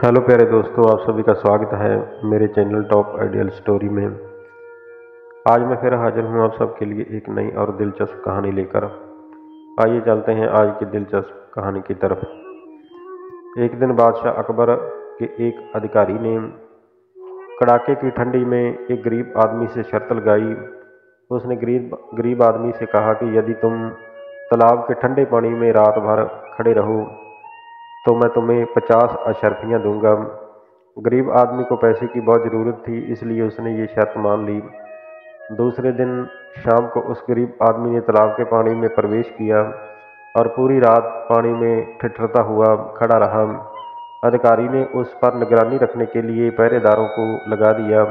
Hello प्यारे दोस्तों, आप सभी का स्वागत है मेरे चैनल टॉप आइडियल स्टोरी में। आज मैं फिर हाजिर हूँ आप सबके लिए एक नई और दिलचस्प कहानी लेकर। आइए चलते हैं आज की दिलचस्प कहानी की तरफ। एक दिन बादशाह अकबर के एक अधिकारी ने कड़ाके की ठंडी में एक गरीब आदमी से शर्त लगाई। उसने गरीब आदमी से कहा कि यदि तुम तालाब के ठंडे पानी में रात भर खड़े रहो तो मैं तुम्हें 50 अशर्फियाँ दूंगा। गरीब आदमी को पैसे की बहुत ज़रूरत थी, इसलिए उसने ये शर्त मान ली। दूसरे दिन शाम को उस गरीब आदमी ने तालाब के पानी में प्रवेश किया और पूरी रात पानी में ठिठुरता हुआ खड़ा रहा। अधिकारी ने उस पर निगरानी रखने के लिए पहरेदारों को लगा दिया।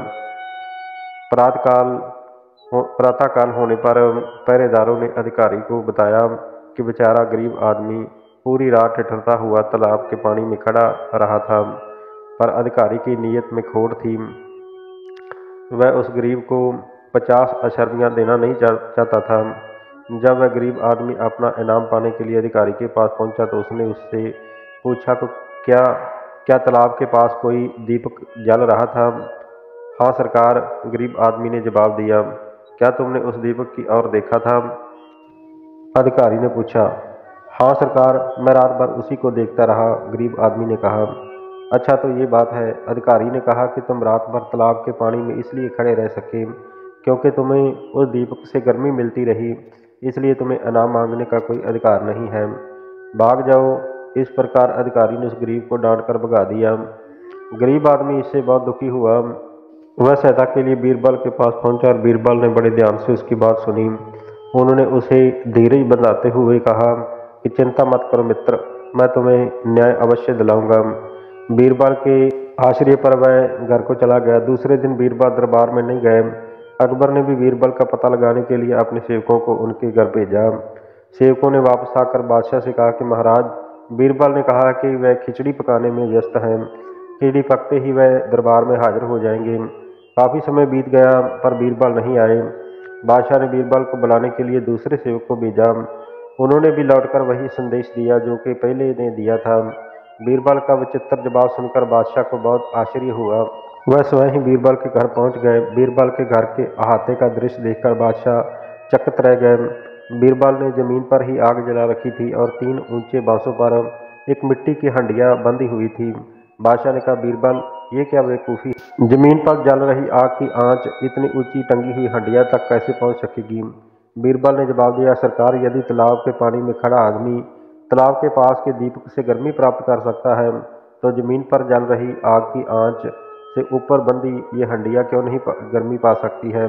प्रातःकाल प्रातःकाल होने पर पहरेदारों ने अधिकारी को बताया कि बेचारा गरीब आदमी पूरी रात ठिठुरता हुआ तालाब के पानी में खड़ा रहा था, पर अधिकारी की नीयत में खोट थी। वह उस गरीब को 50 अशर्फियाँ देना नहीं चाहता था। जब वह गरीब आदमी अपना इनाम पाने के लिए अधिकारी के पास पहुंचा तो उसने उससे पूछा कि क्या क्या तालाब के पास कोई दीपक जल रहा था। हाँ सरकार, गरीब आदमी ने जवाब दिया। क्या तुमने उस दीपक की ओर देखा था? अधिकारी ने पूछा। हाँ सरकार, मैं रात भर उसी को देखता रहा, गरीब आदमी ने कहा। अच्छा तो ये बात है, अधिकारी ने कहा, कि तुम रात भर तालाब के पानी में इसलिए खड़े रह सके क्योंकि तुम्हें उस दीपक से गर्मी मिलती रही, इसलिए तुम्हें इनाम मांगने का कोई अधिकार नहीं है। भाग जाओ। इस प्रकार अधिकारी ने उस गरीब को डांट कर भगा दिया। गरीब आदमी इससे बहुत दुखी हुआ। वह सहायता के लिए बीरबल के पास पहुंचा और बीरबल ने बड़े ध्यान से उसकी बात सुनी। उन्होंने उसे धीरज बंधाते हुए कहा कि चिंता मत करो मित्र, मैं तुम्हें न्याय अवश्य दिलाऊंगा। बीरबल के आश्रय पर वह घर को चला गया। दूसरे दिन बीरबल दरबार में नहीं गए। अकबर ने भी बीरबल का पता लगाने के लिए अपने सेवकों को उनके घर भेजा। सेवकों ने वापस आकर बादशाह से कहा कि महाराज, बीरबल ने कहा कि वह खिचड़ी पकाने में व्यस्त हैं, खिचड़ी पकते ही वह दरबार में हाजिर हो जाएंगे। काफ़ी समय बीत गया पर बीरबल नहीं आए। बादशाह ने बीरबल को बुलाने के लिए दूसरे सेवक को भेजा। उन्होंने भी लौटकर वही संदेश दिया जो कि पहले ने दिया था। बीरबल का विचित्र जवाब सुनकर बादशाह को बहुत आश्चर्य हुआ। वह स्वयं ही बीरबल के घर पहुंच गए। बीरबल के घर के अहाते का दृश्य देखकर बादशाह चकित रह गए। बीरबल ने जमीन पर ही आग जला रखी थी और 3 ऊंचे बांसों पर एक मिट्टी की हंडिया बंधी हुई थी। बादशाह ने कहा, बीरबल, ये क्या बेवकूफ़ी है? जमीन पर जल रही आग की आंच इतनी ऊंची टंगी हुई हंडिया तक कैसे पहुंच सकेगी? बीरबल ने जवाब दिया, सरकार, यदि तालाब के पानी में खड़ा आदमी तालाब के पास के दीपक से गर्मी प्राप्त कर सकता है तो जमीन पर जल रही आग की आंच से ऊपर बंधी ये हंडिया क्यों नहीं गर्मी पा सकती है?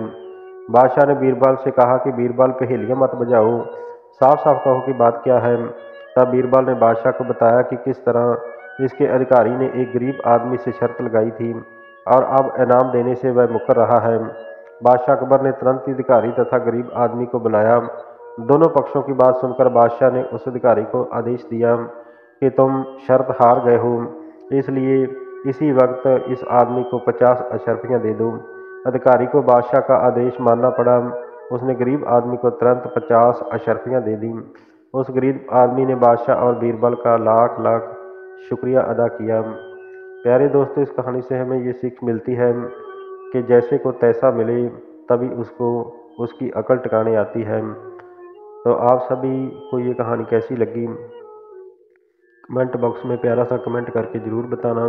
बादशाह ने बीरबल से कहा कि बीरबल, पहेलियां मत बजाओ, साफ साफ कहो कि बात क्या है। तब बीरबल ने बादशाह को बताया कि किस तरह इसके अधिकारी ने एक गरीब आदमी से शर्त लगाई थी और अब इनाम देने से वह मुकर रहा है। बादशाह अकबर ने तुरंत ही अधिकारी तथा गरीब आदमी को बुलाया। दोनों पक्षों की बात सुनकर बादशाह ने उस अधिकारी को आदेश दिया कि तुम शर्त हार गए हो, इसलिए इसी वक्त इस आदमी को 50 अशर्फियाँ दे दो। अधिकारी को बादशाह का आदेश मानना पड़ा। उसने गरीब आदमी को तुरंत 50 अशर्फियाँ दे दी। उस गरीब आदमी ने बादशाह और बीरबल का लाख लाख शुक्रिया अदा किया। प्यारे दोस्तों, इस कहानी से हमें ये सीख मिलती है कि जैसे को तैसा मिले तभी उसको उसकी अकल ठिकाने आती है। तो आप सभी को ये कहानी कैसी लगी, कमेंट बॉक्स में प्यारा सा कमेंट करके ज़रूर बताना।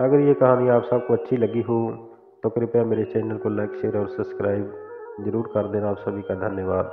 अगर ये कहानी आप सबको अच्छी लगी हो तो कृपया मेरे चैनल को लाइक, शेयर और सब्सक्राइब ज़रूर कर देना। आप सभी का धन्यवाद।